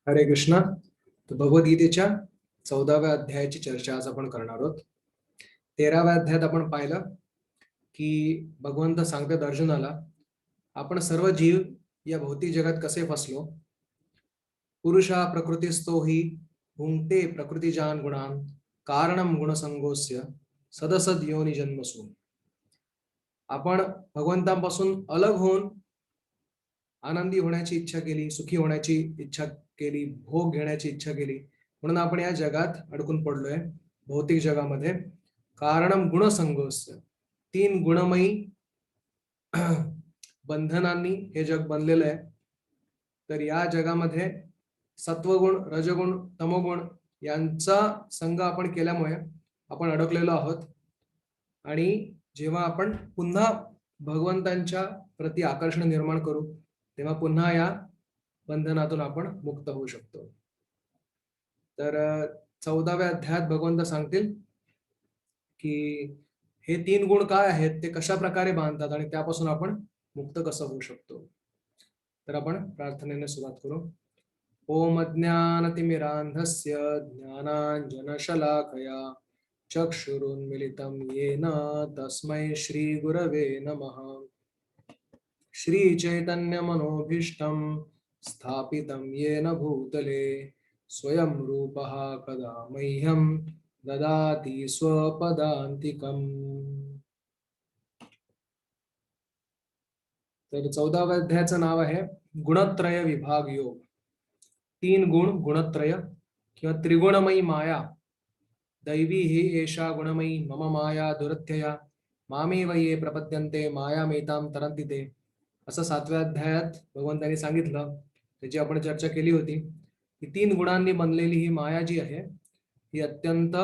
हरे कृष्ण. तर भगवद्गीतेच्या 14व्या अध्यायाची चर्चा आज आपण करणार आहोत. 13व्या अध्यायात आपण पाहिलं की भगवंत सांगतात अर्जुनाला, आपण सर्व जीव या भौतिक जगात कसे फसलो. पुरुषा प्रकृतिस्थो हि भुंक्ते प्रकृतिजान गुणान कारणम गुणसंगोस्य सदसद योनी जन्मसू. आपण भगवंतांपासून अलग होऊन आनंदी होण्याची इच्छा केली, सुखी होण्याची इच्छा केली, भोग घेण्याची इच्छा केली, म्हणून आपण या जगात अडकून पडलोय, भौतिक जगामध्ये. कारणम गुणसंगोस्य, 3 गुणमयी बंधनांनी हे जग बनलेलं आहे. तर या जगामध्ये सत्वगुण, रजगुण, तमोगुण यांचा संग आपण केल्यामुळे आपण अडकलेलो आहोत. आणि जेव्हा आपण पुन्हा भगवंतांच्या प्रति आकर्षण निर्माण करू, तेव्हा पुन्हा या बंधनातून आपण मुक्त होऊ शकतो. तर 14व्या अध्यायात भगवंत सांगतील की हे 3 गुण काय आहेत, ते कशा प्रकारे बांधतात आणि त्यापासून आपण मुक्त कसं होऊ शकतो. तर आपण प्रार्थनेने सुरुवात करू. ओम अज्ञानतिमिरान्धस्य ज्ञानाञ्जनशलाकया चक्षुरुन्मिलितं येन तस्मै श्रीगुरवे नमः. श्रीचैतन्यमनोभीष्टं स्थापितं येन भूतले स्वयं रूपः कदा मह्यं ददाति स्वपदान्तिकम्. तर 14व्या अध्यायाचं नाव आहे गुणत्रय विभाग योग. 3 गुण, गुणत्रय किंवा त्रिगुणमयी माया. दैवी ही एषा गुणमयी मम माया दुरत्यया मामेव ये प्रपद्यन्ते मायामेतां तरन्ति ते. असं 7व्या अध्यायात भगवंतांनी सांगितलं, त्याची आपण चर्चा केली होती. ही 3 गुणांनी बनलेली ही माया जी आहे, ही अत्यंत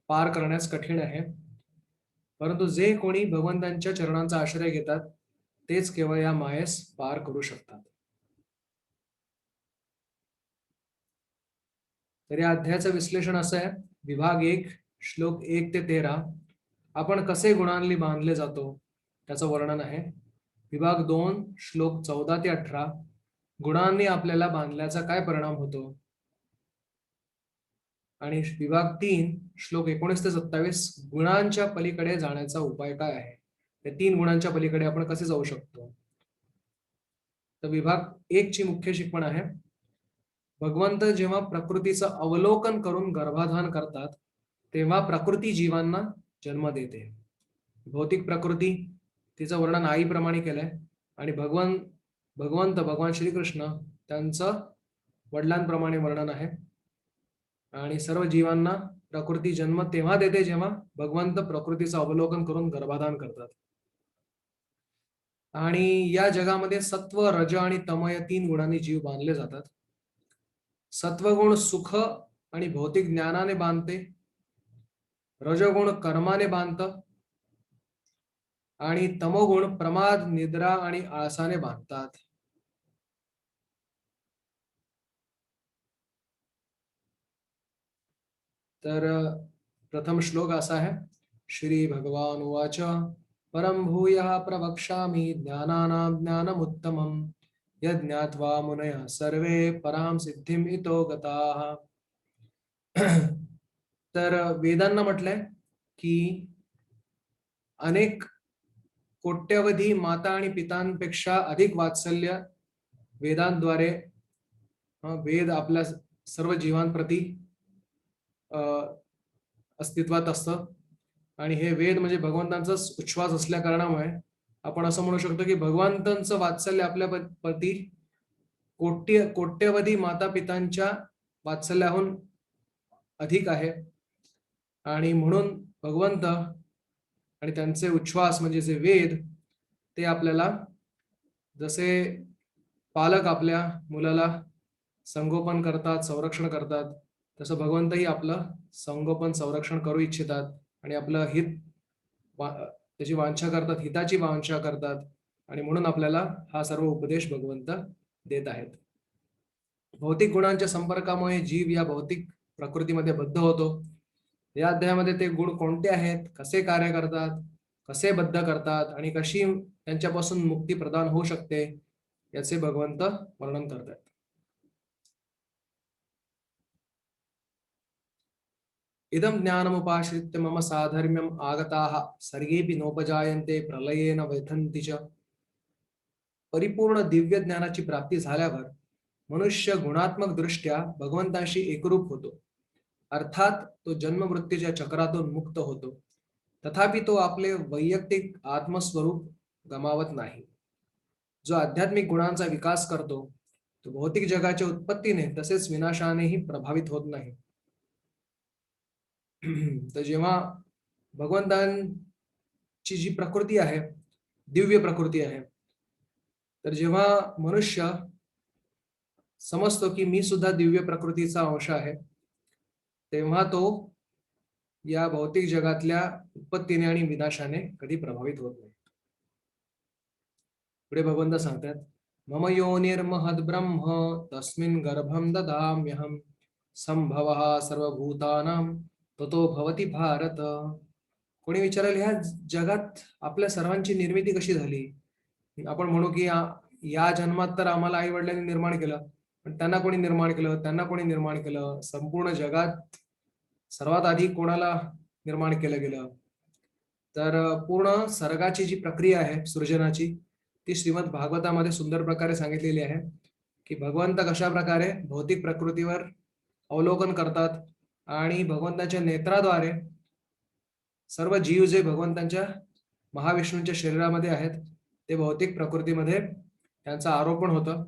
पार करण्यास कठीण आहे. परंतु जे कोणी भगवंतांच्या चरणांचा आश्रय घेतात, तेच केवळ या मायेस पार करू शकतात. तर या अध्यायाचं विश्लेषण असं आहे. विभाग 1, श्लोक 1 ते 13, आपण कसे गुणांनी बांधले जातो त्याचं वर्णन आहे. विभाग 2, श्लोक 14 ते 18, गुणांनी आपल्याला बांधल्याचा काय परिणाम होतो. आणि विभाग 3, श्लोक 19 ते 27, गुणांच्या पलीकडे जाण्याचा उपाय काय आहे. या 3 गुणांच्या पलीकडे आपण कसे जाऊ शकतो. तर विभाग 1 ची मुख्य शिकवण आहे, भगवंत जेव्हा प्रकृतीचं अवलोकन करून गर्भाधान करतात, तेव्हा प्रकृती जीवांना जन्म देते. भौतिक प्रकृती, तिचं वर्णन आईप्रमाणे केलंय. आणि भगवान श्रीकृष्ण, त्यांचं वडिलांप्रमाणे वर्णन आहे. आणि सर्व जीवांना प्रकृती जन्म तेव्हा देते जेव्हा भगवंत प्रकृतीचं अवलोकन करून गर्भाधान करतात. आणि या जगामध्ये सत्व, रज आणि तम या 3 गुणांनी जीव बांधले जातात. सत्वगुण सुख आणि भौतिक ज्ञानाने बांधते, रजगुण कर्माने बांधत, आणि तमोगुण प्रमाद, निद्रा आणि आळसाने बांधतात. तर प्रथम श्लोक असा आहे. श्री भगवान उवाच परम भूयः प्रवक्ष्यामि ज्ञानानां ज्ञानमुत्तमं यज्ञात्वा मुनयः सर्वे पराम सिद्धिम इतो गताः. तर वेदांना म्हटलंय की अनेक कोट्यवधी माता आणि पितांपेक्षा अधिक वात्सल्य वेदांद्वारे वेद आपल्या सर्व जीवांप्रती अस्तित्वात असतं. आणि हे वेद म्हणजे भगवंतांचा उच्छ्वास असल्या कारणामुळे आपण असं म्हणू शकतो की भगवंतांचं वात्सल्य आपल्या प्रती कोट्यवधी माता पितांच्या वात्सल्याहून अधिक आहे. आणि म्हणून भगवंत आणि त्यांचे उच्छ्वास म्हणजे जे वेद, ते आपल्याला जसे पालक आपल्या मुलाला संगोपन करतात, संरक्षण करतात, तसं भगवंतही आपलं संगोपन संरक्षण करू इच्छितात आणि आपलं हित त्याची वांछा करतात, हिताची वांछा करतात. आणि म्हणून आपल्याला हा सर्व उपदेश भगवंत देत आहेत. भौतिक गुणांच्या संपर्कामुळे जीव या भौतिक प्रकृतीमध्ये बद्ध होतो. या अध्यायामध्ये ते गुण कोणते आहेत, कसे कार्य करतात, कसे बद्ध करतात आणि कशी त्यांच्यापासून मुक्ती प्रदान होऊ शकते, याचे भगवंत वर्णन करतात. इदं ज्ञानमुपाश्रित्य मम साधर्म्यम् आगताः सर्गेऽपि नोपजायन्ते प्रलयेन व्यथन्ति च. परिपूर्ण दिव्य ज्ञानाची प्राप्ती झाल्यावर मनुष्य गुणात्मक दृष्ट्या भगवंताशी एकरूप होतो. अर्थात तो जन्म मृत्यूच्या चक्रातून मुक्त होतो. तथापि तो आपले वैयक्तिक आत्मस्वरूप गमावत नाही. जो आध्यात्मिक गुणांचा विकास करतो तो भौतिक जगाच्या उत्पत्तीने तसेच विनाशानेही प्रभावित होत नाही. तर जेव्हा भगवंतांची जी प्रकृती आहे, दिव्य प्रकृती आहे, तर जेव्हा मनुष्य समजतो की मी सुद्धा दिव्य प्रकृतीचा अंश आहे, तेव्हा तो या भौतिक जगातल्या उत्पत्तीने आणि विनाशाने कधी प्रभावित होत नाही. पुढे भगवंत सांगतात, मम योनिर्महद ब्रह्म तस्मिन् गर्भं ददाम्यहं संभवः सर्वभूतानां ततो भवति भारत. कोणी विचारेल ह्या जगात आपल्या सर्वांची निर्मिती कशी झाली. आपण म्हणू की या जन्मात तर आम्हाला आई वडिलांनी निर्माण केलं, पण त्यांना कोणी निर्माण केलं, त्यांना कोणी निर्माण केलं, संपूर्ण जगात सर्वात आधी कोणाला निर्माण केलं गेलं. तर पूर्ण सर्गाची जी प्रक्रिया आहे सृजनाची, ती श्रीमद भागवतामध्ये सुंदर प्रकारे सांगितलेली आहे की भगवंत कशा प्रकारे भौतिक प्रकृतीवर अवलोकन करतात आणि भगवंताच्या नेत्राद्वारे सर्व जीव जे भगवंतांच्या महाविष्णूंच्या शरीरामध्ये आहेत ते भौतिक प्रकृतीमध्ये त्यांचं आरोपण होतं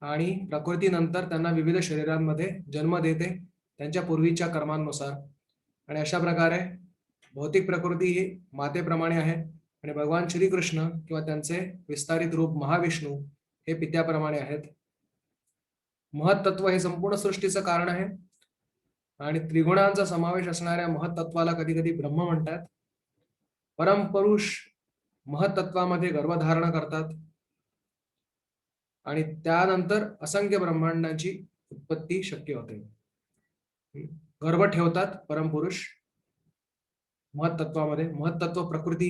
आणि प्रकृतीनंतर त्यांना विविध शरीरांमध्ये जन्म देते त्यांच्या पूर्वीच्या कर्मांनुसार. आणि अशा प्रकारे भौतिक प्रकृती ही मातेप्रमाणे आहे आणि भगवान श्रीकृष्ण किंवा त्यांचे विस्तारित रूप महाविष्णू हे पित्याप्रमाणे आहेत. महत्त्व हे संपूर्ण सृष्टीचं कारण आहे आणि त्रिगुणांचा समावेश असणाऱ्या महत्त्वाला कधी कधी ब्रह्म म्हणतात. परमपुरुष महत्त्वामध्ये गर्भधारण करतात आणि त्यानंतर असंख्य ब्रह्मांडांची उत्पत्ती शक्य होते. गर्भ ठेवतात परमपुरुष महत्त्वामध्ये. महत्त्व प्रकृती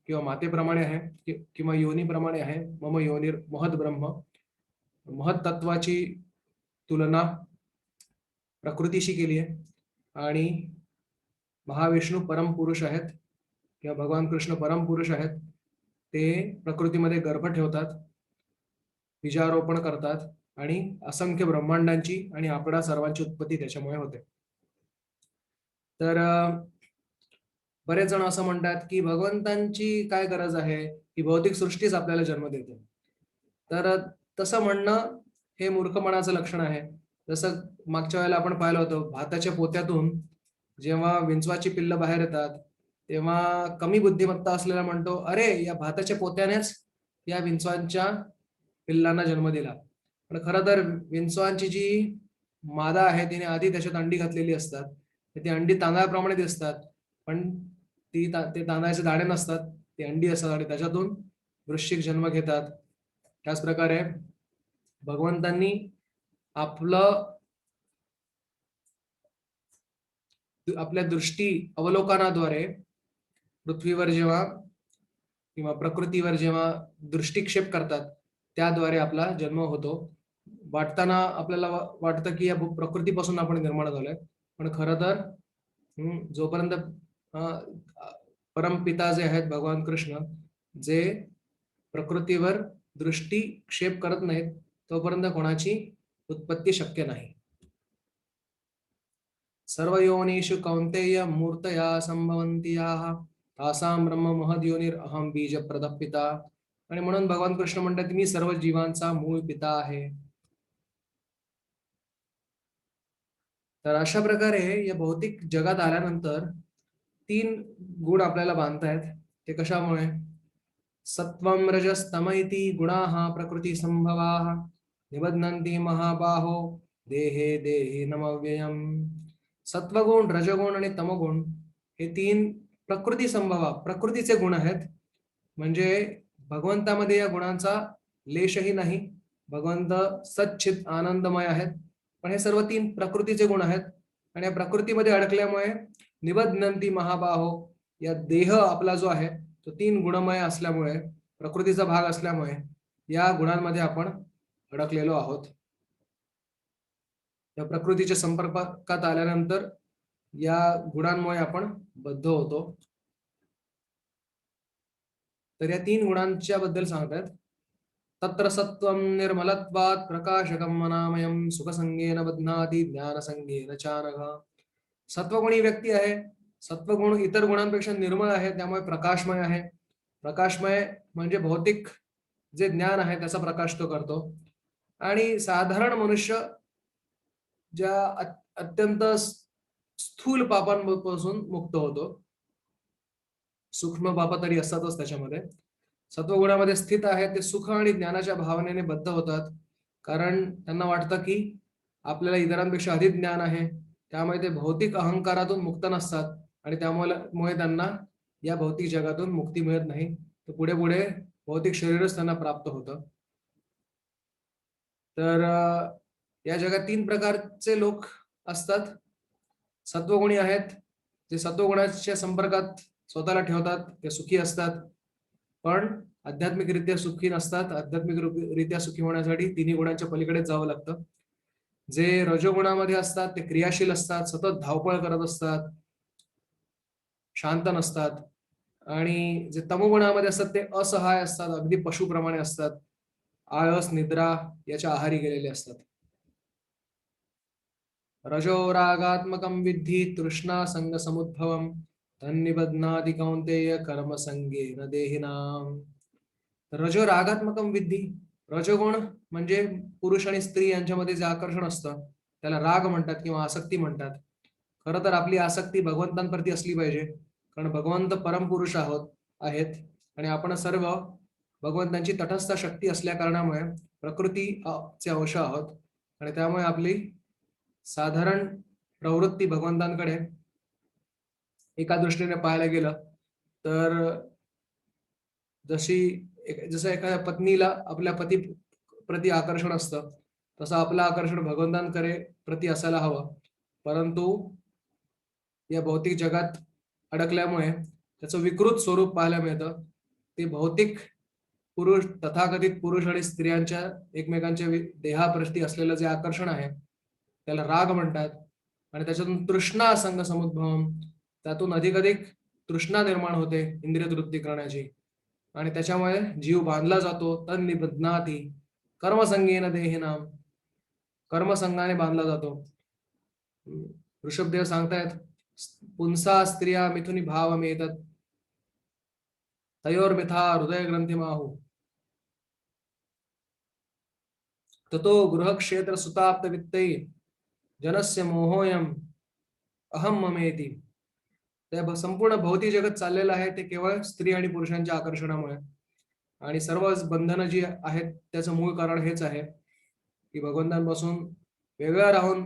किंवा मातेप्रमाणे आहे किंवा योनीप्रमाणे आहे. मम योनिर महद ब्रह्म. महत्त्वाची तुलना प्रकृतीशी केली आहे आणि महाविष्णू परमपुरुष आहेत किंवा भगवान कृष्ण परमपुरुष आहेत. ते प्रकृतीमध्ये गर्भ ठेवतात, बीजारोपण करतात आणि असंख्य ब्रह्मांडांची आणि आपल्या सर्वांची उत्पत्ती त्याच्यामुळे होते. तर बरेच जण असं म्हणतात की भगवंतांची काय गरज आहे की भौतिक सृष्टीच आपल्याला जन्म देते. तर तसं म्हणणं हे मूर्खपणाचं लक्षण आहे. जसं मागच्या वेळेला आपण पाहिलं होतं, भाताच्या पोत्यातून जेव्हा विंचवाची पिल्लं बाहेर येतात तेव्हा कमी बुद्धिमत्ता असलेला म्हणतो, अरे या भाताच्या पोत्यानेच या विंचवांच्या पिल्लांना जन्म दिला. पण खरं तर विंचवांची जी मादा आहे तिने आधी त्याच्यात अंडी घातलेली असतात. ती अंडी तांदळाप्रमाणे दिसतात पण ते तांदळाचे दाणे नसतात, ती अंडी असतात आणि त्याच्यातून वृश्चिक जन्म घेतात. त्याच प्रकारे भगवंतांनी आपल्या दृष्टी अवलोकनाद्वारे पृथ्वीवर जेव्हा किंवा प्रकृतीवर जेव्हा दृष्टिक्षेप करतात त्याद्वारे आपला जन्म होतो. वाटताना आपल्याला वाटतं की या प्रकृतीपासून आपण निर्माण झालोय, पण खरं तर जोपर्यंत परमपिता जे आहेत भगवान कृष्ण जे प्रकृतीवर दृष्टिक्षेप करत नाहीत तोपर्यंत कोणाची उत्पत्ती शक्य नाही. सर्व योनिषु कौंतेय मूर्तया संभवन्ति याः तासां ब्रह्म महद्योनिर अहम बीज प्रदपिता. आणि म्हणून भगवान कृष्ण म्हणतात मी सर्व जीवांचा मूळ पिता आहे. तर अशा प्रकारे या भौतिक जगात आल्यानंतर 3 गुण आपल्याला बांधतायत. ते कशामुळे? सत्वं रजस्तम इति गुणाः प्रकृती संभवाः निबध्नन्ति महाबाहो देहे देहे नमव्ययम्. सत्वगुण, रजगुण आणि तमगुण हे 3 प्रकृती संभवा प्रकृतीचे गुण आहेत. म्हणजे भगवंतामध्ये या गुणांचा लेशही नाही. भगवंत सच्चित आनंदमय आहेत, पण हे सर्व 3 प्रकृतीचे गुण आहेत आणि या प्रकृतीमध्ये अडकल्यामुळे निबध्नन्ति महाबाहो, या देह आपला जो आहे तो 3 गुणमय असल्यामुळे, प्रकृतीचा भाग असल्यामुळे या गुणांमध्ये आपण अडकलेलो आहोत. या प्रकृतीच्या संपर्कात आल्यानंतर या गुणांमुळे आपण बद्ध होतो. तर या 3 गुणांच्या बद्दल सांगतात. तत्र सत्त्वं निर्मलत्वात् प्रकाशकं मनामयं सुखसंगेन बध्नाति ज्ञानसंगेन चानघ. सत्वगुणी व्यक्ती आहे. सत्वगुण इतर गुणांपेक्षा निर्मळ आहे, त्यामुळे प्रकाशमय आहे. प्रकाशमय म्हणजे भौतिक जे ज्ञान आहे त्याचा प्रकाश तो करतो. आणि साधारण मनुष्य ज्या अत्यंत स्थूल पापांपासून मुक्त होतो. सूक्ष्म पाप तरी असतातच त्याच्यामध्ये. सत्वगुणामध्ये स्थित आहे ते सुख आणि ज्ञानाच्या भावनेने बद्ध होतात. कारण त्यांना वाटतं की आपल्याला इतरांपेक्षा अधिक ज्ञान आहे. त्यामुळे ते भौतिक अहंकारातून मुक्त नसतात आणि त्यामुळे त्यांना या भौतिक जगातून मुक्ती मिळत नाही. तर पुढे पुढे भौतिक शरीरच त्यांना प्राप्त होतं. तर या जगात 3 प्रकारचे लोक असतात. सत्वगुणी आहेत. जे सत्वगुणाच्या संपर्कात स्वतःला ठेवतात ते सुखी असतात. पण आध्यात्मिकरित्या सुखी नसतात. आध्यात्मिकरित्या सुखी होण्यासाठी तिन्ही गुणांच्या पलीकडे जावं लागतं. जे रजोगुणामध्ये असतात ते क्रियाशील असतात, सतत धावपळ करत असतात, शांत नसतात. आणि जे तमोगुणामध्ये असतात ते असहाय असतात, अगदी पशुप्रमाणे असतात. आळस, निद्रा याच्या आहारी गेलेले असतात. रजो रागात्मकं विद्धि तृष्णा संग समुद्भवम तन्निबध्नाति कौन्तेय कर्म संगेन देहिनाम. रजो रागात्मकं विद्धि. रजोगुण म्हणजे पुरुष आणि स्त्री यांच्यामध्ये जे आकर्षण असतं त्याला राग म्हणतात किंवा आसक्ती म्हणतात. खरं तर आपली आसक्ती भगवंतांप्रती असली पाहिजे, कारण भगवंत परमपुरुष आहेत आणि आपण सर्व भगवंतांची तटस्थ शक्ती असल्या कारणामुळे प्रकृती चे अंश आहोत आणि त्यामुळे आपली साधारण प्रवृत्ती भगवंतांकडे एका दृष्टीने पाहायला गेलं तर जसं एखाद्या पत्नीला आपल्या पती प्रति आकर्षण असतं, तसं आपलं आकर्षण भगवंतांकडे प्रति असायला हवं. परंतु या भौतिक जगात अडकल्यामुळे त्याचं विकृत स्वरूप पाहायला मिळतं. ते भौतिक पुरुष, तथाकथित पुरुष आणि स्त्रियांच्या एकमेकांच्या देहाप्रती असलेलं जे आकर्षण आहे त्याला राग म्हणतात. आणि त्याच्यातून तृष्णा संग समुद्भवम, त्यातून अधिकाधिक तृष्णा निर्माण होते इंद्रिय तृप्ती करण्याची आणि त्याच्यामुळे जीव बांधला जातो. तन्निबध्नाति कर्मसंगेन देहिनाम, कर्मसंगाने बांधला जातो. ऋषभदेव सांगतायत, पुंसा स्त्रिया मिथुनी भावमेतत् तयोर्मिथा हृदय ग्रंथिमाहु ततो गृहक्षेत्र सुताप्त वित्तै जनस्य मोहोयम अहम ममेति. त्या संपूर्ण भौतिक जगत चाललेलं आहे ते केवळ स्त्री आणि पुरुषांच्या आकर्षणामुळे. आणि सर्व बंधनं जी आहेत त्याचं मूळ कारण हेच आहे की भगवंतांपासून वेगळं राहून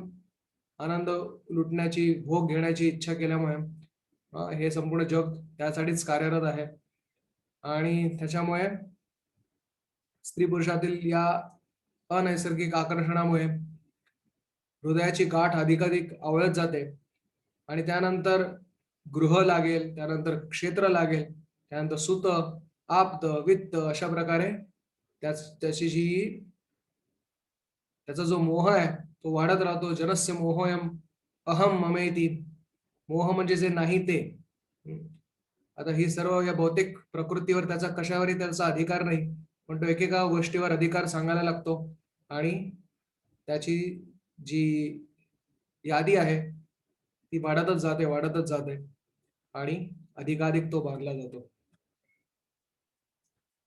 आनंद लुटण्याची, भोग घेण्याची इच्छा केल्यामुळे हे संपूर्ण जग त्यासाठीच कार्यरत आहे. आणि त्याच्यामुळे स्त्री पुरुषातील या अनैसर्गिक आकर्षणामुळे हृदयाची गाठ अधिकाधिक आवळत जाते आणि त्यानंतर गृह लागेल, त्यानंतर क्षेत्र लागेल, त्यानंतर सुत, आप्त, वित्त अशा प्रकारे त्याचा जो मोह आहे तो वाढत राहतो. जनस्य मोहोयम अहम ममेति. मोह म्हणजे जे नाही ते. आता ही सर्व या भौतिक प्रकृतीवर त्याचा कशावरही त्याचा अधिकार नाही, पण तो एकेका गोष्टीवर अधिकार सांगायला लागतो आणि त्याची जी यादी आहे ती वाढतच जाते आणि अधिकाधिक तो बांधला जातो.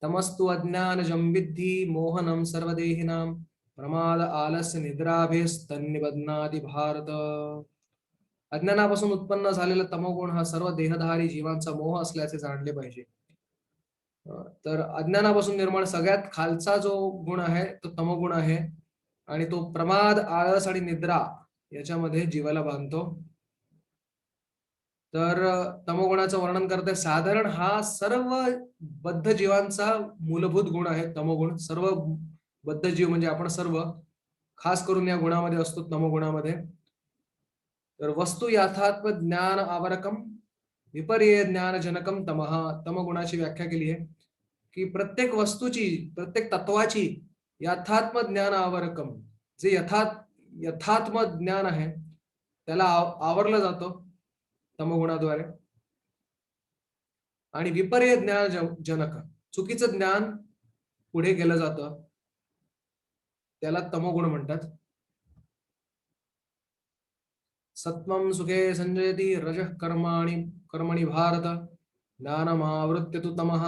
तमस्तु अज्ञानजं विद्धि मोहनं सर्वदेहिनां प्रमाद आलस्य निद्राभेस्तन्निबध्नाति भारत. अज्ञानापासून उत्पन्न झालेला तमोगुण हा सर्व देहधारी जीवांचा मोह असल्याचे जाणले पाहिजे. तर अज्ञानापासून निर्माण सगळ्यात खालचा जो गुण आहे तो तमोगुण आहे आणि तो प्रमाद, आळस आणि निद्रा याच्यामध्ये जीवाला बांधतो. तर तमोगुणाचं वर्णन करते, साधारण हा सर्व बद्ध जीवांचा मूलभूत गुण आहे तमोगुण. सर्व बद्ध जीव म्हणजे आपण सर्व खास करून या गुणामध्ये असतो, तमोगुणामध्ये. तर वस्तू यथात्म ज्ञान आवरकम विपर्य ज्ञानजनकम तमः. तमगुणाची व्याख्या केली आहे की प्रत्येक वस्तूची, प्रत्येक तत्वाची यथात्म ज्ञान आवरकम, जे यथात्म ज्ञान आहे त्याला आवरलं जातं तमोगुणाद्वारे. आणि विपर्य ज्ञान जनक, चुकीचं ज्ञान पुढे केलं जातं, त्याला तमोगुण म्हणतात. सत्वं सुखे संजयति रजः कर्मणि भारत ज्ञानमावृत्य तु तमः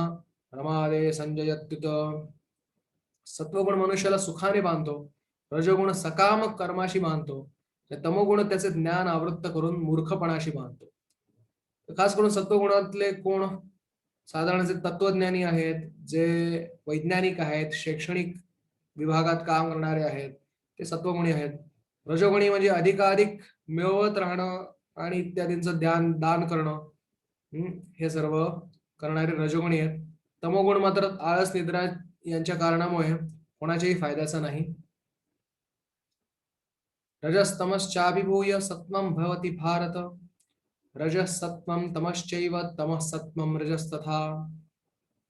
प्रमादे संजयत्युत. सत्वगुण मनुष्याला सुखाने बांधतो, रजोगुण सकाम कर्माशी बांधतो, तमोगुण त्याचे ज्ञान आवृत्त करून मूर्खपणाशी बांधतो. खास करून सत्वगुणातले कोण साधारण जे तत्वज्ञानी आहेत, जे वैज्ञानिक आहेत, शैक्षणिक विभागात काम करणारे आहेत, ते सत्वगुणी आहेत. रजोगुणी म्हणजे अधिकाधिक मिळवत राहणं आणि इत्यादींचं दान करणं, हे सर्व करणारे रजोगुणी आहेत. तमोगुण मात्र आळस, निद्रा यांच्या कारणामुळे कोणाच्याही फायद्याचा नाही. रजस्तमश्चाभिभूय सत्वं भवति भारत रजसत्वं तमश्चैव तमसत्वं रजस्तथा.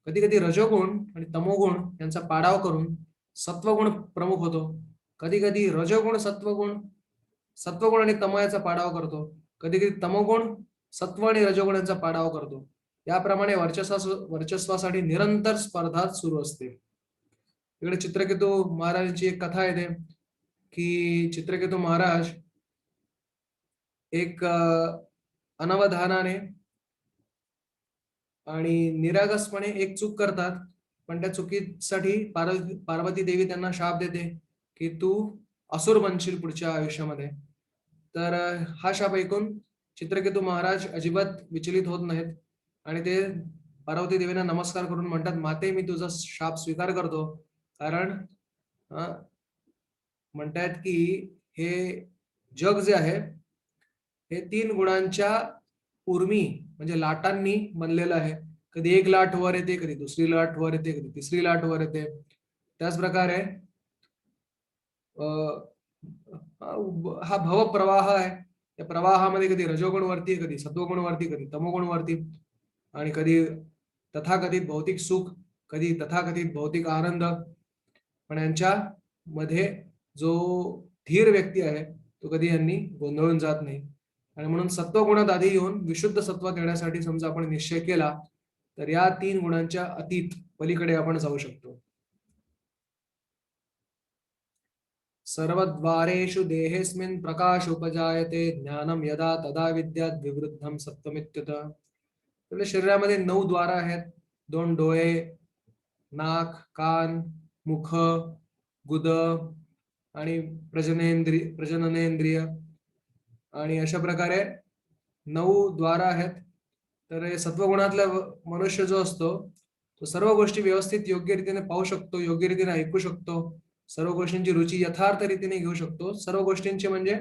कधी कधी रजोगुण आणि तमोगुण यांचा पाडाव करून सत्वगुण प्रमुख होतो. कधी कधी रजोगुण सत्वगुण आणि तम याचा पाडाव करतो. कधी कधी तमोगुण सत्व आणि रजोगुण यांचा पाडाव करतो. याप्रमाणे वर्चस्वासाठी निरंतर स्पर्धा सुरू असते. इकडे चित्रकेतू महाराजांची एक कथा येते की चित्रकेतू महाराज एक अनवधानाने आणि निरागसपणे एक चूक करतात, पण त्या चुकीसाठी पार्वती देवी त्यांना शाप देते की तू असुर बनशील पुढच्या आयुष्यामध्ये. तर हा शाप ऐकून चित्रकेतू महाराज अजिबात विचलित होत नाहीत आणि ते पार्वती देवींना नमस्कार करून म्हणतात, माते मी तुझा शाप स्वीकार करतो, कारण म्हणतायत की हे जग जे आहे हे 3 गुणांच्या उर्मी म्हणजे लाटांनी बनलेलं आहे. कधी एक लाट वर येते, कधी दुसरी लाट वर येते, कधी तिसरी लाट वर येते. त्याच प्रकारे हा भव प्रवाह आहे. त्या प्रवाहामध्ये कधी रजोगुण वरती, कधी सत्वगुण वरती, कधी तमोगुण वरती, आणि कधी तथाकथित भौतिक सुख, कधी तथाकथित भौतिक आनंद. पण यांच्या मध्ये जो धीर व्यक्ती आहे तो कधी यांनी गोंधळून जात नाही. आणि म्हणून सत्वगुणात आधी येऊन विशुद्ध सत्वात येण्यासाठी समजा आपण निश्चय केला तर या 3 गुणांच्या अतीत पलीकडे आपण जाऊ शकतो. सर्वद्वारेषु देहेस्मिन् प्रकाश उपजायते ज्ञानम यदा तदा विद्यात् विवृद्धम सत्वमित्युत. आपल्या शरीरामध्ये 9 द्वार आहेत. 2 डोळे, नाक, कान, मुख, गुद आणि प्रजननेंद्रिय आणि अशा प्रकारे 9 द्वार आहेत. तर सत्वगुणातला मनुष्य जो असतो तो सर्व गोष्टी व्यवस्थित योग्य रीतीने पाहू शकतो, योग्य रीतीने ऐकू शकतो, सर्व गोष्टींची रुची यथार्थ रीतीने घेऊ शकतो, सर्व गोष्टींची म्हणजे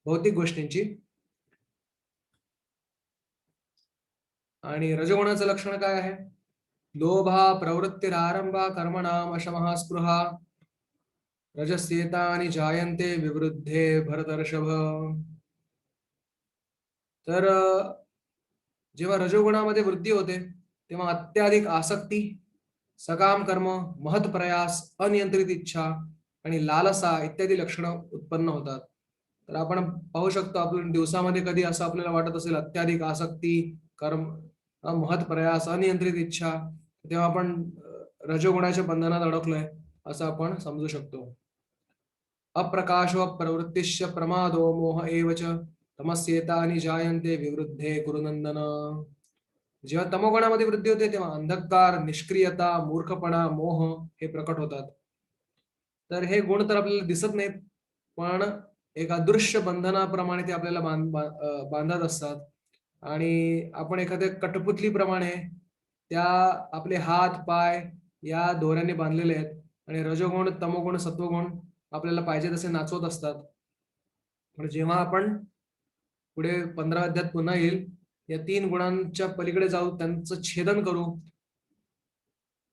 भौतिक गोष्टींची. आणि रजोगुणाचं लक्षण काय आहे? लोभा प्रवृत्तिरारंभा कर्मणाम अशमः स्पृहा रजस्येतानि जायन्ते विवृद्धे भरतर्षभ. तर जेव्हा रजोगुणामध्ये वृद्धी होते तेव्हा अत्याधिक आसक्ती, सकाम कर्म, महत् प्रयास, अनियंत्रित इच्छा आणि लालसा इत्यादी लक्षणं उत्पन्न होतात. तर आपण पाहू शकतो आपल्या दिवसामध्ये कधी असं आपल्याला वाटत असेल अत्याधिक आसक्ती, कर्म, महत् प्रयास, अनियंत्रित इच्छा, तेव्हा आपण रजोगुणाच्या बंधनात अडकलोय असं आपण समजू शकतो. अप्रकाशो प्रवृत्तिश्च प्रमादो मोह एव च तमस्येतानि जायन्ते विवृद्धे कुरुनंदन. जेव्हा तमोगुणामध्ये वृद्धी होते तेव्हा अंधकार, निष्क्रियता, मूर्खपणा, मोह हे प्रकट होतात. तर हे गुण तर आपल्याला दिसत नाहीत, पण एक अदृश्य बंधनाप्रमाणे ते आपल्याला बांधत असतात आणि आपण एखाद्या कठपुतलीप्रमाणे त्या आपले हात पाय या दोऱ्याने बांधलेले आहेत आणि रजोगुण, तमोगुण, सत्वगुण आपल्याला पाहिजे तसे नाचवत असतात. पण जेव्हा आपण पुढे 15 अध्यायात पुन्हा येईल या 3 गुणांच्या पलीकडे जाऊ, त्यांचं छेदन करू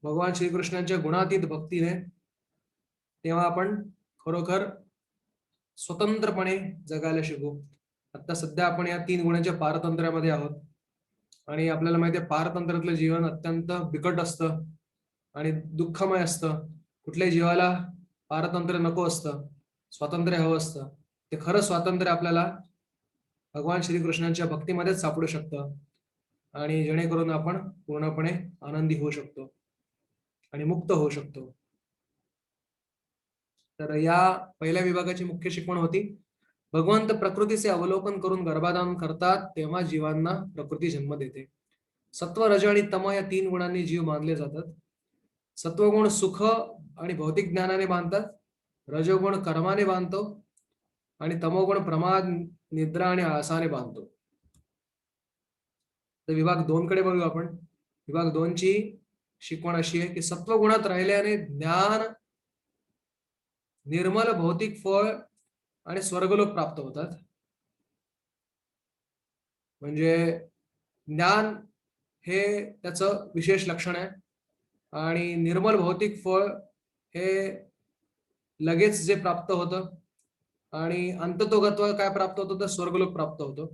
भगवान श्रीकृष्णांच्या गुणातीत भक्तीने, तेव्हा आपण खरोखर स्वतंत्रपणे जगायला शिकू. आता सध्या आपण या 3 गुणांच्या पारतंत्र्यामध्ये आहोत आणि आपल्याला माहिती आहे पारतंत्र्यातलं जीवन अत्यंत बिकट असतं आणि दुःखमय असतं. कुठल्याही जीवाला पारतंत्र्य नको असतं, स्वातंत्र्य हवं असतं. ते खरं स्वातंत्र्य आपल्याला भगवान श्रीकृष्णांच्या भक्तीमध्येच सापडू शकतं आणि जेणेकरून आपण पूर्णपणे आनंदी होऊ शकतो आणि मुक्त होऊ शकतो. तर या पहिल्या विभागाची मुख्य शिकवण होती, भगवंत प्रकृतीचे अवलोकन करून गर्भाधान करतात तेव्हा जीवांना प्रकृती जन्म देते. सत्व, रज आणि तम या 3 गुणांनी जीव बांधले जातात. सत्वगुण सुख आणि भौतिक ज्ञानाने बांधतात, रजोगुण कर्माने बांधतो आणि तमोगुण प्रमाद, निद्रा आणि आळसाने बांधतो. तर विभाग 2 कडे बघू आपण. विभाग 2 ची शिकवण अशी आहे की सत्वगुणात राहिल्याने ज्ञान, निर्मल भौतिक फळ आणि स्वर्गलोक प्राप्त होतात. म्हणजे ज्ञान हे त्याचं विशेष लक्षण आहे आणि निर्मल भौतिक फळ हे लगेच जे प्राप्त होतं आणि अंततोगत्व काय प्राप्त होतं तर स्वर्गलोक प्राप्त होतो.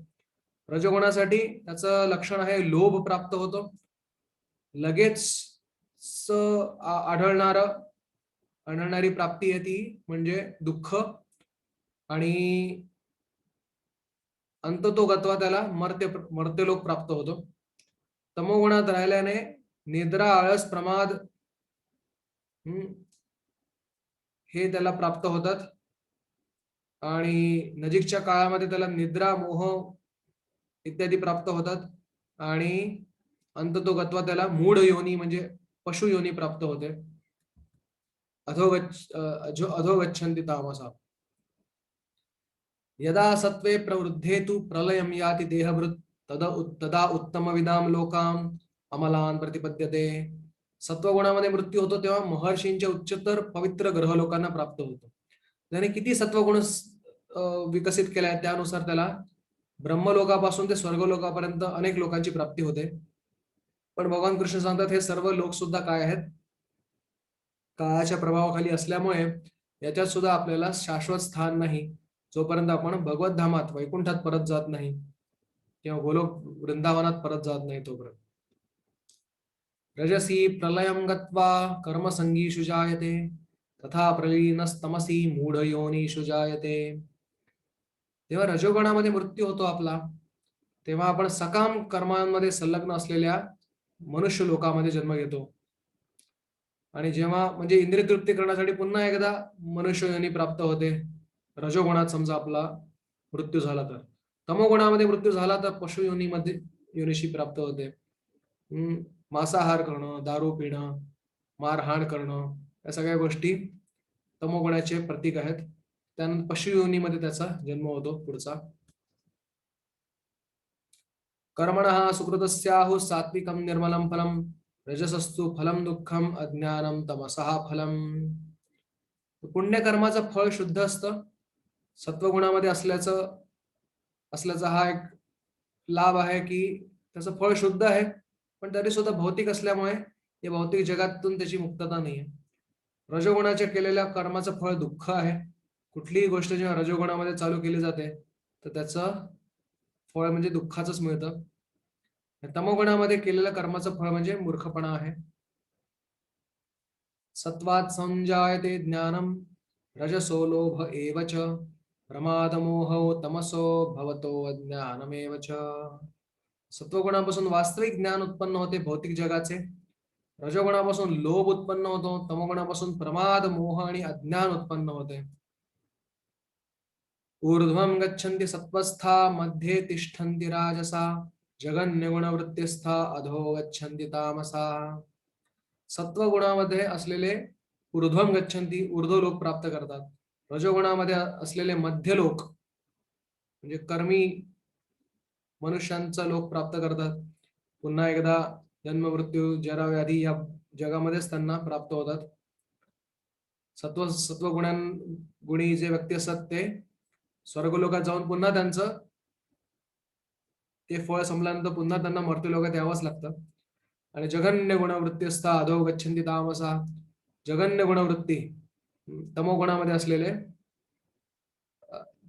रजोगुणासाठी त्याचं लक्षण आहे लोभ प्राप्त होतो, लगेच आढळणारी प्राप्ती आहे ती म्हणजे दुःख आणि अंततोगत्वा त्याला मर्त्यलोक प्राप्त होतो. तमोगुणात राहिल्याने निद्रा, आळस, प्रमाद हे त्याला प्राप्त होतात आणि नजीकच्या काळामध्ये त्याला निद्रा, मोह इत्यादी प्राप्त होतात आणि अंततोगत्वा त्याला मूढ योनी म्हणजे पशु योनी प्राप्त होते. अधोगच्छन्ति तामसा. यदा सत्वे प्रवृद्धे तु प्रलयं याति देहभृत् तदा उत्तमविदां लोकाम् अमलान प्रतिपद्यते. सत्वगुणामध्ये मृत्यू होतो तेव्हा महर्षींच्या उच्चतर पवित्र ग्रह लोकांना प्राप्त होतो. त्याने किती सत्वगुण विकसित केलाय त्यानुसार त्याला ब्रह्मलोकापासून ते स्वर्गलोकापर्यंत अनेक लोकांची प्राप्ती होते. पण भगवान कृष्ण सांगतात हे सर्व लोक सुद्धा काय आहेत, काळाच्या प्रभावाखाली असल्यामुळे याच्यात सुद्धा आपल्याला शाश्वत स्थान नाही, जोपर्यंत आपण भगवत धामात वैकुंठात परत जात नाही किंवा गोलोक वृंदावनात परत जात नाही तोपर्यंत. रजसी प्रलयं गत्वा कर्मसंगीषु जायते तथा प्रलीनस्तमसी मूढयोनिषु जायते. जेव्हा रजोगुणामध्ये मृत्यू होतो आपला तेव्हा आपण सकाम कर्मांमध्ये संलग्न असलेल्या मनुष्य लोकामध्ये जन्म घेतो आणि जेव्हा म्हणजे इंद्रिय तृप्ती करण्यासाठी पुन्हा एकदा मनुष्य योनी प्राप्त होते. रजोगुणात समजा आपला मृत्यू झाला तर, तमोगुणामध्ये मृत्यू झाला तर पशु योनीमध्ये योनिशी प्राप्त होते. मांसाहार करणं, दारू पिणं, मारहाण करणं या सगळ्या गोष्टी तमोगुणाचे प्रतीक आहेत. त्यानंतर पशु योनीमध्ये त्याचा जन्म होतो पुढचा. कर्मणः सुकृतस्याहु सात्विकं निर्मलं फलं रजसस्तु फलं दुःखम अज्ञानम तमसः फलम. पुण्यकर्माचं फळ शुद्ध असतं. सत्वगुणामध्ये असल्याचा हा एक लाभ आहे की त्याचं फळ शुद्ध आहे, पण तरी सुद्धा भौतिक असल्यामुळे या भौतिक जगातून त्याची मुक्तता नाहीये. रजोगुणाच्या केलेल्या कर्माचं फळ दुःख आहे. कुठलीही गोष्ट जेव्हा रजोगुणामध्ये चालू केली जाते तर त्याचं फळ म्हणजे दुःखाचंच मिळतं. तमोगुणामध्ये केलेल्या कर्माचं फळ म्हणजे मूर्खपणा आहे. सत्वात संजायते ज्ञानम रजसो लोभ एव च प्रमादमोहो तमसो भवतो अज्ञानमेव च. सत्वगुणापासून वास्तविक ज्ञान उत्पन्न होते भौतिक जगाचे, रजोगुणापासून लोभ उत्पन्न होतो, तमोगुणापासून प्रमाद, मोह आणि अज्ञान उत्पन्न होते. ऊर्ध्वं गच्छन्ति सत्वस्था मध्ये तिष्ठन्ति राजसा जगन्यगुणवृत्तिस्था अधो गच्छन्ति तामसा. सत्वगुणामध्ये असलेले ऊर्ध्वं गच्छन्ति ऊर्ध्व लोक प्राप्त करतात, रजोगुणामध्ये असलेले मध्य लोक म्हणजे कर्मी मनुष्यांचा लोक प्राप्त करतात. पुन्हा एकदा जन्म, मृत्यू, जरा, व्याधी या जगामध्येच त्यांना प्राप्त होतात. सत्वगुणी जे व्यक्ती असतात ते स्वर्गलोकात जाऊन पुन्हा त्यांचं ते फळ संपल्यानंतर पुन्हा त्यांना मर्त्यलोकात यावंच लागतं. आणि जघन्य गुणवृत्ती असता अधो गच्छन्ति तामसा. जघन्य गुणवृत्ती तमोगुणामध्ये असलेले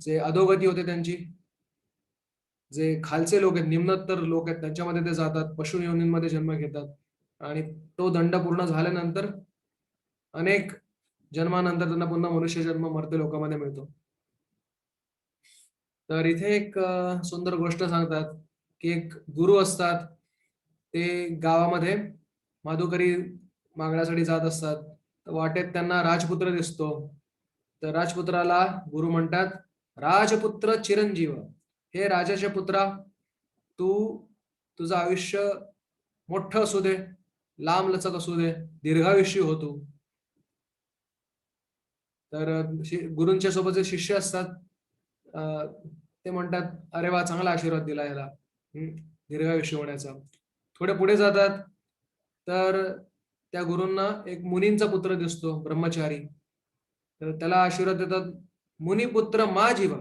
जे अधोगती होते त्यांची, जे खालचे लोक आहेत, निम्नतर लोक आहेत, त्यांच्यामध्ये ते जातात, पशु योनींमध्ये जन्म घेतात आणि तो दंड पूर्ण झाल्यानंतर अनेक जन्मानंतर त्यांना पुन्हा मनुष्य जन्म मर्त्य लोकांमध्ये मिळतो. तर इथे एक सुंदर गोष्ट सांगतात की एक गुरु असतात, ते गावामध्ये माधुकरी मागण्यासाठी जात असतात. तर वाटेत त्यांना राजपुत्र दिसतो. तर राजपुत्राला गुरु म्हणतात, "राजपुत्र चिरंजीव, हे राजाच्या पुत्रा, तू तुझं आयुष्य मोठं असू दे, लांबलचक असू दे, दीर्घायुषी हो तू." तर गुरूंच्या सोबत जे शिष्य असतात, अ, ते म्हणतात, "अरे वाह! चांगला आशीर्वाद दिला याला, दीर्घायुष्य होण्याचा." थोडे पुढे जातात, तर त्या गुरूंना एक मुनींचा पुत्र दिसतो, ब्रह्मचारी. तर त्याला आशीर्वाद देतात, "मुनिपुत्र मा जीवा."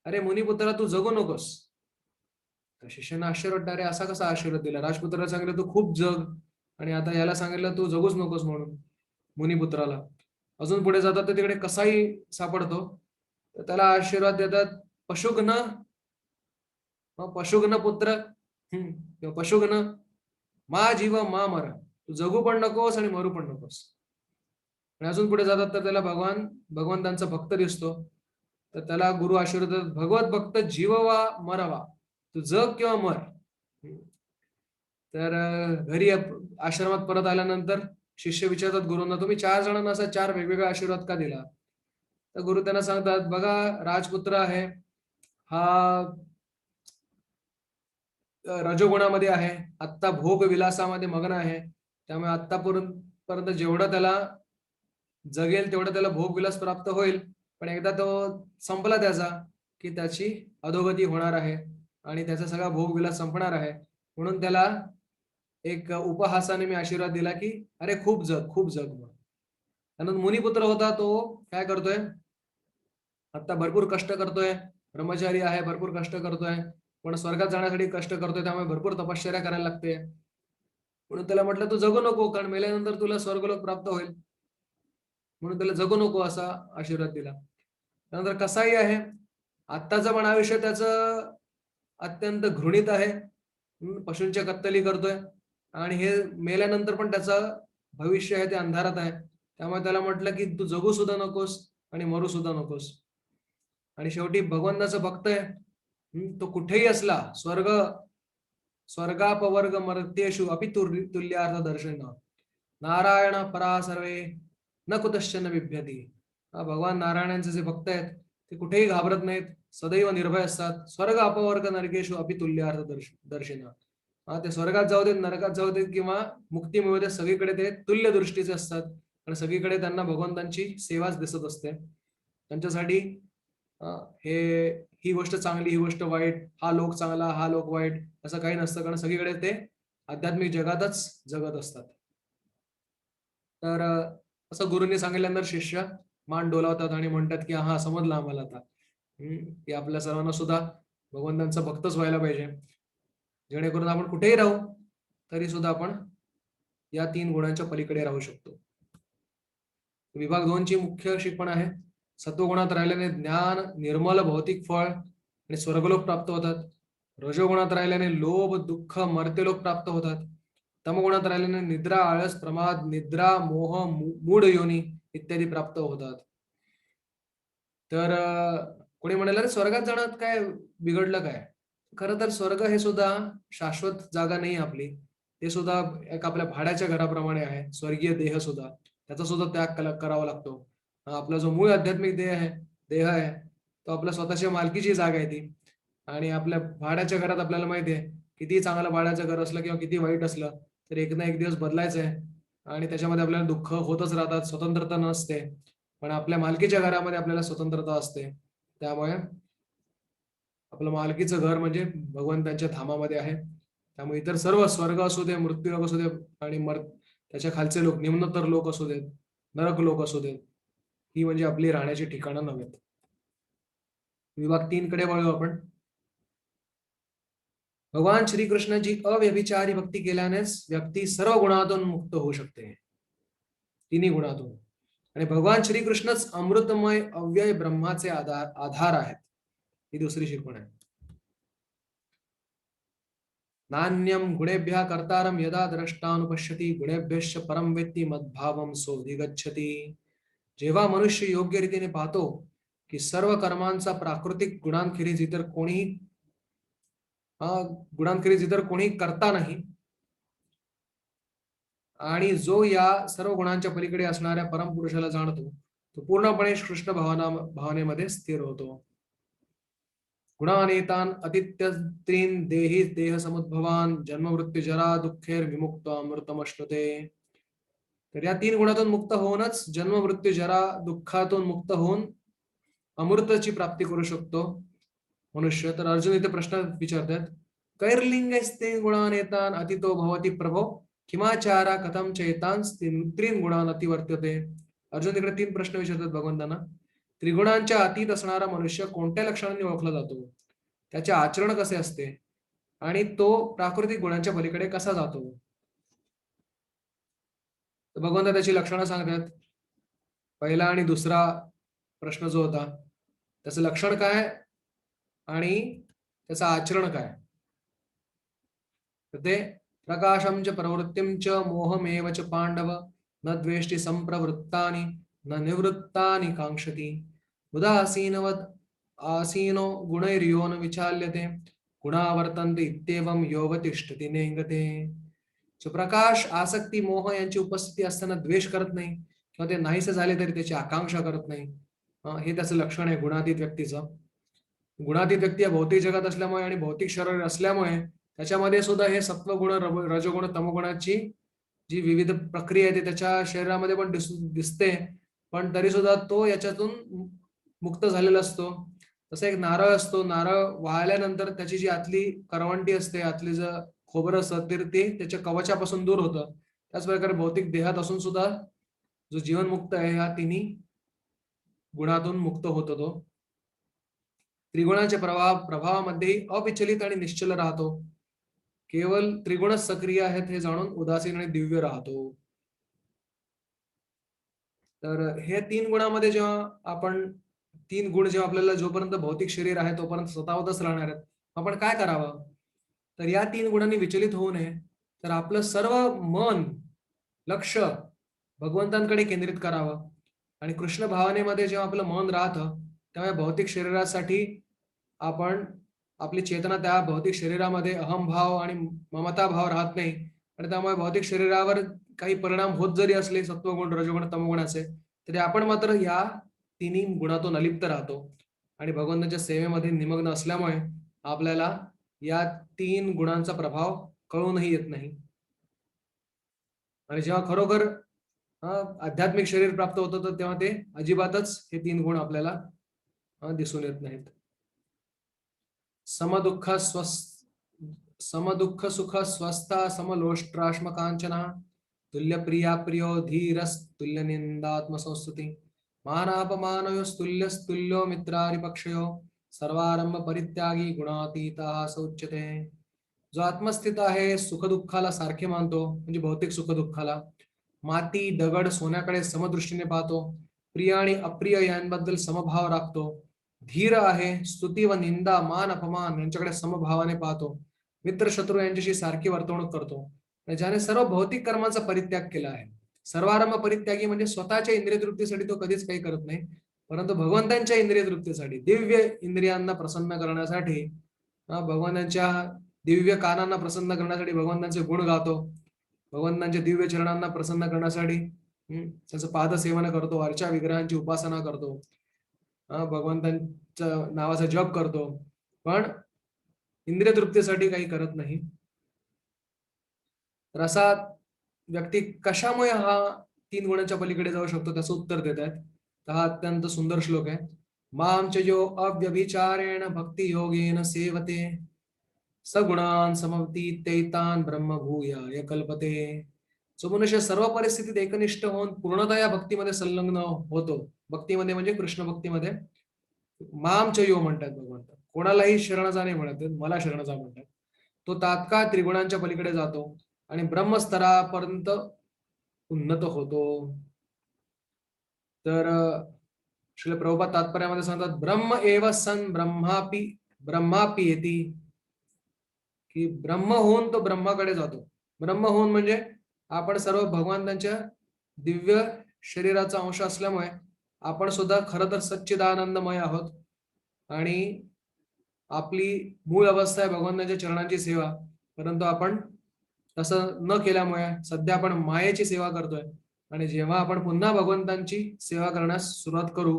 "अरे मुनिपुत्रा, तू जगू नकोस." तर शिष्यांना आश्चर्य वाटलं, "अरे असा कसा आशीर्वाद दिला?" राजपुत्राला सांगितलं, "तू खूप जग." आणि आता याला सांगितलं, "तू जगूच नकोस" म्हणून, मुनिपुत्राला. अजून पुढे जातात तर तिकडे कसाई सापडतो. तर त्याला आशीर्वाद देतात, "पशुघ्न, मग पशुघ्न पुत्र, किंवा पशुघ्न मा जीव मा मर." तू जगू पण नकोस आणि मरू पण नकोस. आणि अजून पुढे जातात तर त्याला भगवंतांचा भक्त दिसतो. तर त्याला गुरु आशीर्वाद देतात, "भगवत भक्त जीववा मरावा." तू जग किंवा मर. हं. तर घरी आश्रमात परत आल्यानंतर शिष्य विचारतात गुरूंना, "तुम्ही 4 जणांना असा 4 वेगवेगळा आशीर्वाद का दिला?" तर गुरु त्यांना सांगतात, "बघा, राजपुत्र आहे. हा रजोगुणामध्ये आहे. आत्ता भोगविलासामध्ये मग्न आहे. त्यामुळे आत्तापर्यंत जेवढं त्याला जगेल तेवढं त्याला भोगविलास प्राप्त होईल. पण एकदा तो संपला त्याचा, की त्याची अधोगती होणार आहे आणि त्याचा सगळा भोगविलास संपणार आहे. म्हणून त्याला एक उपहासाने मी आशीर्वाद दिला, की "अरे खूप जग, खूप जग." म्हणून. त्यानंतर मुनिपुत्र होता तो काय करतोय? आता भरपूर कष्ट करतोय. ब्रह्मचारी आहे, भरपूर कष्ट करतोय. पण स्वर्गात जाण्यासाठी कष्ट करतोय, त्यामुळे भरपूर तपश्चर्या करायला लागते. म्हणून त्याला म्हटलं, "तू जगू नको, कारण मेल्यानंतर तुला स्वर्गलोक प्राप्त होईल." म्हणून त्याला जगू नको असा आशीर्वाद दिला. त्यानंतर कसाई आहे. आत्ताचं पण आयुष्य त्याचं अत्यंत घृणित आहे. पशूंच्या कत्तली करतोय आणि हे मेल्यानंतर पण त्याचं भविष्य आहे ते अंधारात आहे. त्यामुळे त्याला म्हटलं, की "तू जगू सुद्धा नकोस आणि मरू सुद्धा नकोस." आणि शेवटी भगवंताचा भक्त आहे. तो कुठेही असला, स्वर्गापवर्ग मर्त्येषु अपि तुल्यार्थ दर्शन. नारायण परा सर्वे न कुतश्चन बिभ्यती. भगवान नारायणांचे जे भक्त आहेत, ते कुठेही घाबरत नाहीत, सदैव निर्भय असतात. स्वर्ग अपवर्ग नरकेषु अपि तुल्यार्थ दर्शिन. ते स्वर्गात जाऊ देत, नरकात जाऊ देत किंवा मुक्ती मिळू देत, सगळीकडे ते तुल्य दृष्टीचे असतात आणि सगळीकडे त्यांना भगवंतांची सेवाच दिसत असते. त्यांच्यासाठी अ, हे ही गोष्ट चांगली, ही गोष्ट वाईट, हा लोक चांगला, हा लोक वाईट, असं काही नसतं, कारण सगळीकडे ते आध्यात्मिक जगातच जगत असतात. तर असं गुरूंनी सांगितल्यानंतर शिष्य मान डोलावतात आणि म्हणतात, की "हां, समजलं आम्हाला आता. की आपल्या सर्वांना सुद्धा भगवंतांचा भक्तच व्हायला पाहिजे. जेणेकरून आपण कुठेही राहू, तरी सुद्धा आपण या 3 गुणांच्या पलीकडे राहू शकतो." विभाग 2 ची मुख्य शिकवण आहे. सत्वगुणात राहिल्याने ज्ञान, निर्मल भौतिक फळ आणि स्वर्गलोक प्राप्त होतात. रजोगुणात राहिल्याने लोभ, दुःख, मर्त्यलोक प्राप्त होतात. तमगुणात राहिल्याने निद्रा, आळस, प्रमाद, निद्रा, मोह, मूढ योनी इत्यादी प्राप्त होतात. तर कोणी म्हणाल, "अरे स्वर्गात जाण्यात काय बिघडलं काय?" खरं तर स्वर्ग हे सुद्धा शाश्वत जागा नाही आपली. ते सुद्धा एक आपल्या भाड्याच्या घराप्रमाणे आहे. स्वर्गीय देह सुद्धा. त्याचा सुद्धा त्याग करावा लागतो. आपला जो मूळ आध्यात्मिक देह आहे, तो आपल्या स्वतःच्या मालकीची जागा आहे ती. आणि आपल्या भाड्याच्या घरात आपल्याला माहिती आहे, कितीही चांगलं भाड्याचं घर असलं किंवा किती वाईट असलं, तर एक ना एक दिवस बदलायचं आहे आणि त्याच्यामध्ये आपल्याला दुःख होतच राहतात, स्वतंत्रता नसते. पण आपल्या मालकीच्या घरामध्ये आपल्याला स्वतंत्रता असते. त्यामुळे आपलं मालकीचं घर म्हणजे भगवंतांच्या धामामध्ये आहे. त्यामुळे इतर सर्व स्वर्ग असू दे, मृत्यूलोक असू दे आणि त्याच्या खालचे लोक, निम्नतर लोक असू देत, नरक लोक असू देत, ही म्हणजे आपली राहण्याची ठिकाणं नव्हेत. विभाग 3 कडे वळू आपण. भगवान श्रीकृष्णाची अव्यभिचारी भक्ती केल्यानेच व्यक्ती सर्व गुणातून मुक्त होऊ शकते. तिन्ही गुणातून. आणि भगवान श्रीकृष्णच अमृतमय अव्यय ब्रह्माचे आधार आहेत. ही दुसरी शिकवण आहे. नान्यं गुणेभ्यः कर्तारं यदा द्रष्टानुपश्यति गुणेभ्यश्च परम वेत्ति मद्भावं सोऽधिगच्छति. जेव्हा मनुष्य योग्य रीतीने पाहतो, की सर्व कर्मांचा प्राकृतिक गुणांखेरीज इतर कोणीही करता नाही, आणि जो या सर्व गुणांच्या पलीकडे असणाऱ्या परमपुरुषाला जाणतो तो पूर्णपणे कृष्ण भावनेमध्ये स्थिर होतो. गुणानेतान अतित्य त्रीन देही देह समुद्भवान जन्म मृत्यू जरा दुःखेर विमुक्त अमृतमश्नुते. तर या 3 गुणातून मुक्त होऊनच जन्म मृत्यू जरा दुःखातून मुक्त होऊन अमृताची प्राप्ती करू शकतो मनुष्य. तर अर्जुन इथे प्रश्न विचारतात, कैर्लिंगस्ते गुणानेतान अतितो भवती प्रभो किमाचारा कथम चैतान त्रीन गुणान अतिवर्त्यते. अर्जुन तिकडे 3 प्रश्न विचारतात भगवंतांना. त्रिगुणांच्या अतीत असणारा मनुष्य कोणत्या लक्षणांनी ओळखला जातो, त्याचे आचरण कसे असते, आणि तो प्राकृतिक गुणांच्या पलीकडे कसा जातो. तर भगवंत त्याची लक्षणं सांगतात. पहिला आणि दुसरा प्रश्न जो होता त्याचं लक्षण काय आणि त्याचं आचरण काय. तर ते प्रकाशम च प्रवृत्तिम च मोहमेव च पांडव न द्वेष्टि संप्रवृत्तानि न निवृत्तानि कांक्षति उदासीनवद आसीनो गुणैर्यो न विचाल्यते गुणा वर्तन्ते इत्येवं योगतिष्ठति नेंगते. जो प्रकाश आसक्ती मोह यांची उपस्थिती असताना द्वेष करत नाही किंवा ते नाहीसे झाले तरी त्याची आकांक्षा करत नाही, हे त्याचं लक्षण आहे गुणातीत व्यक्तीचं. गुणातीत व्यक्ती या भौतिक जगात असल्यामुळे आणि भौतिक शरीर असल्यामुळे त्याच्यामध्ये सुद्धा हे सत्वगुण रजोगुण तमोगुणाची जी विविध प्रक्रिया आहे त्याच्या शरीरामध्ये पण दिसते, पण तरी सुद्धा तो याच्यातून मुक्त झालेला असतो. तसं एक नारळ असतो, नारळ वाळल्यानंतर त्याची जी आतली करवंटी असते, आतली जर खोबरं असतं तर ते त्याच्या कवचापासून दूर होतं. त्याच प्रकारे भौतिक देहात असून सुद्धा जो जीवनमुक्त आहे ह्या तिन्ही गुणातून मुक्त होतो तो. त्रिगुणाच्या प्रभावामध्ये अविचलित आणि निश्चल राहतो. केवळ त्रिगुणच सक्रिय आहेत हे जाणून उदासीन आणि दिव्य राहतो. तर हे 3 गुणामध्ये जेव्हा आपण 3 गुण जेव्हा आपल्याला जोपर्यंत भौतिक शरीर आहे तोपर्यंत स्वतःवतच राहणार आहेत, आपण काय करावं. तर या 3 गुणांनी विचलित होऊ नये, तर आपलं सर्व मन लक्ष भगवंतांकडे केंद्रित करावं. आणि कृष्ण भावनेमध्ये जेव्हा आपलं मन राहतं तेव्हा भौतिक शरीरासाठी आपण आपली चेतना त्या भौतिक शरीरामध्ये अहमभाव आणि ममता भाव राहत नाही, आणि त्यामुळे भौतिक शरीरावर काही परिणाम होत जरी असले सत्वगुण रजोगुण तमोगुणाचे, तरी आपण मात्र या तिन्ही गुणातून अलिप्त राहतो आणि भगवंताच्या सेवेमध्ये निमग्न असल्यामुळे आपल्याला या 3 गुणांचा प्रभाव कळूनही येत नाही. आणि जेव्हा खरोखर आध्यात्मिक शरीर प्राप्त होतं तर तेव्हा ते अजिबातच हे 3 गुण आपल्याला दिसून येत नाहीत. समदुःख सुख स्वस्था समलोष्ट्राश्मकांचना तुल्य प्रिया प्रियो धीरस्तुल्य निंदात्मसंस्तुती मानापमानयोस्तुल्यस्तुल्यो मित्रारिपक्षयो सर्वारंभ परित्यागी गुणातीता सौच्यते. जो आत्मस्थित आहे, सुख दुःखाला सारखे मानतो, म्हणजे भौतिक सुख दुःखाला माती दगड सोन्याकडे समदृष्टीने पाहतो, प्रिय आणि अप्रिय यांबद्दल समभाव राखतो, धीर आहे, स्तुती व निंदा मान अपमान यांच्याकडे समभावाने पाहतो, मित्र शत्रू यांच्याशी सारखी वर्तवणूक करतो, ज्याने सर्व भौतिक कर्मांचा परित्याग केला आहे. सर्वारंभ परित्यागी म्हणजे स्वतःच्या इंद्रिय तृप्तीसाठी तो कधीच काही करत नाही, परंतु भगवंतांच्या इंद्रिय तृप्तीसाठी दिव्य इंद्रियांना प्रसन्न करण्यासाठी भगवंतांच्या दिव्य कानांना प्रसन्न करण्यासाठी भगवंतांचे गुण गातो, भगवंतांच्या दिव्य चरणांना प्रसन्न करण्यासाठी त्याचं पादसेवन करतो, अर्चा विग्रहांची उपासना करतो, भगवंतांच्या नावाचा जप करतो, पण इंद्रिय तृप्तीसाठी काही करत नाही. तर असा व्यक्ती कशामुळे हा 3 गुणांच्या पलीकडे जाऊ शकतो त्याचं उत्तर देत आहेत. तर हा अत्यंत सुंदर श्लोक आहे. मां च यो अव्यभिचारेण भक्ती योगेन सेवते सगुणान समतीतैतान ब्रह्म भूयाय कल्पते. जो मनुष्य सर्व परिस्थितीत एकनिष्ठ होऊन पूर्णतया भक्तीमध्ये संलग्न होतो, भक्तीमध्ये म्हणजे कृष्ण भक्तीमध्ये, माम च यो म्हणतात भगवंत, कोणालाही शरण जा नाही म्हणत, मला शरण जा म्हणतात, तो तात्काळ त्रिगुणांच्या पलीकडे जातो आणि ब्रह्मस्तरापर्यंत उन्नत होतो. तर श्रील प्रभुपाद तात्पर्यामध्ये सांगतात, ब्रह्म एव सन ब्रह्मापि येती, की ब्रह्म होऊन तो ब्रह्माकडे जातो. ब्रह्म होऊन म्हणजे आपण सर्व भगवंतांच्या दिव्य शरीराचा अंश असल्यामुळे आपण सुद्धा खरं तर सच्चिदानंदमय आहोत आणि आपली मूळ अवस्था आहे भगवंताच्या चरणांची सेवा. परंतु आपण तसं न केल्यामुळे सध्या आपण मायेची सेवा करतोय आणि जेव्हा आपण पुन्हा भगवंतांची सेवा करण्यास सुरुवात करू,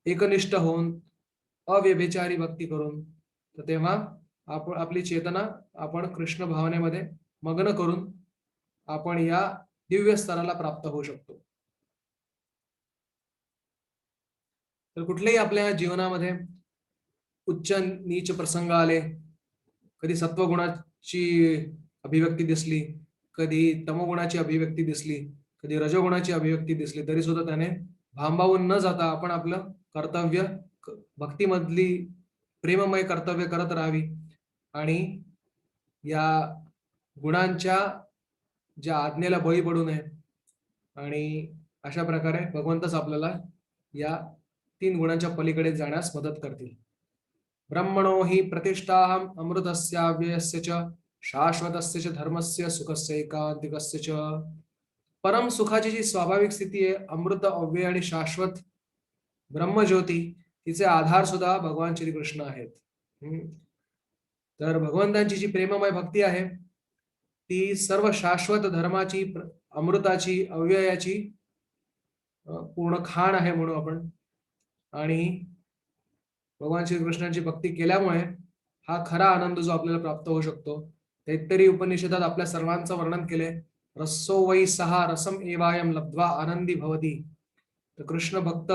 एकनिष्ठ होऊन, अव्यभिचारी भक्ती करून, तर तेव्हा आपण आपली चेतना आपण कृष्ण भावनेमध्ये मग्न करून आपण या दिव्य स्तराला प्राप्त होऊ शकतो. तर कुठल्याही आपल्या जीवनामध्ये उच्च नीच प्रसंग आले, कधी सत्वगुणाची अभिव्यक्ती दिसली, कधी तमोगुणाची अभिव्यक्ती दिसली, कधी रजोगुणाची अभिव्यक्ती दिसली, तरी सुद्धा त्याने भांबावून न जाता आपण आपलं कर्तव्य भक्तीमधली प्रेममय कर्तव्य करत राहावी आणि या गुणांच्या ज्या आज्ञेला बळी पडू नये आणि अशा प्रकारे भगवंतच आपल्याला या 3 गुणांच्या पलीकडे जाण्यास मदत करतील. ब्रह्मणो हि प्रतिष्ठाहम् अमृतस्याव्ययस्य च शाश्वतस्य च धर्मस्य सुखस्य एकांतिकस्य च. परम सुखाची जी स्वाभाविक स्थिती आहे, अमृत, अव्यय आणि शाश्वत ब्रह्मज्योती, तिचे आधार सुद्धा भगवान श्रीकृष्ण आहेत. तर भगवंतांची जी प्रेममय भक्ती आहे, ती सर्व शाश्वत धर्माची, अमृताची, अव्ययाची पूर्ण खाण आहे म्हणू आपण. आणि भगवान श्रीकृष्णांची भक्ती केल्यामुळे हा खरा आनंद जो आपल्याला प्राप्त होऊ शकतो. तैत्तरीय उपनिषदात आपल्या सर्वांचं वर्णन केले, रसो वै सहा रसम एवायम लब्ध्वा आनंदी भवती. तर कृष्ण भक्त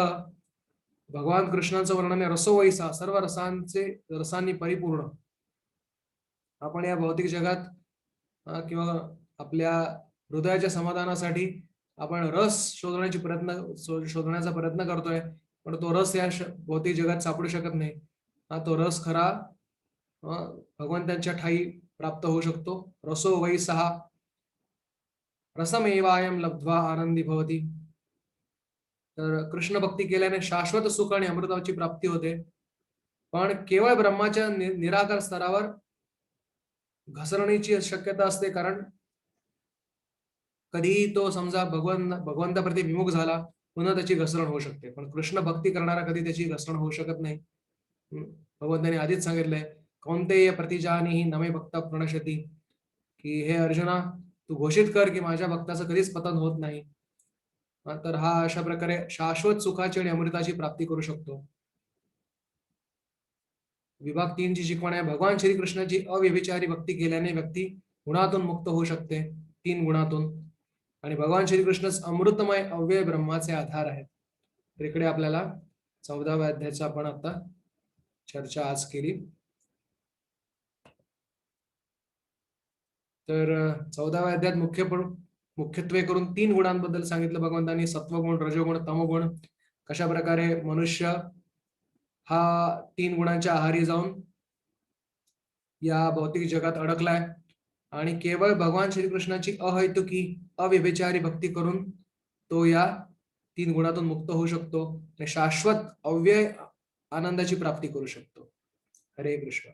भगवान कृष्णांचं वर्णन आहे रसो वै सहा, सर्व रसांनी परिपूर्ण. आपण या भौतिक जगात किंवा आपल्या हृदयाच्या समाधानासाठी आपण रस शोधण्याचा प्रयत्न करतोय, पण तो रस या भौतिक जगात सापडू शकत नाही. तो रस खरा भगवंतांच्या ठाई प्राप्त होऊ शकतो. रसो वै सहा रसमेवायम लब्ध्वा आनंदी भवती. तर कृष्ण भक्ती केल्याने शाश्वत सुख आणि अमृताची प्राप्ती होते, पण केवळ ब्रह्माच्या निराकार स्तरावर घसरणीची शक्यता असते. कारण कधीही तो समजा भगवंताप्रती विमुख झाला, पुन्हा त्याची घसरण होऊ शकते. पण कृष्ण भक्ती करणारा कधी त्याची घसरण होऊ शकत नाही. भगवंतांनी आधीच सांगितलंय, कौन्तेय प्रतिजानीहि न मे भक्त प्रणश्यति, की हे अर्जुना, तू घोषित कर की माझ्या भक्ताचं कधीच पतन होत नाही. तर हा अशा प्रकारे शाश्वत सुखाची आणि अमृताची प्राप्ती करू शकतो. विभाग 3 ची शिकवण आहे, भगवान श्रीकृष्णाची अव्यभिचारी भक्ती केल्याने व्यक्ती गुणातून मुक्त होऊ शकते, 3 गुणातून. आणि भगवान श्रीकृष्णच अमृतमय अव्यय ब्रह्माचे आधार आहेत. तर इकडे आपल्याला 14व्या अध्यायाची आपण आता चर्चा आज केली. तर 14व्या अध्यायात मुख्यत्वे करून 3 गुणांबद्दल सांगितलं भगवंतांनी, सत्वगुण, रजोगुण, तमोगुण. कशा प्रकारे मनुष्य हा 3 गुणांच्या आहारी जाऊन या भौतिक जगात अडकलाय आणि केवळ भगवान श्रीकृष्णाची अहैतुकी अव्यभिचारी भक्ती करून तो या 3 गुणातून मुक्त होऊ शकतो, शाश्वत अव्यय आनंदाची प्राप्ती करू शकतो. हरे कृष्ण.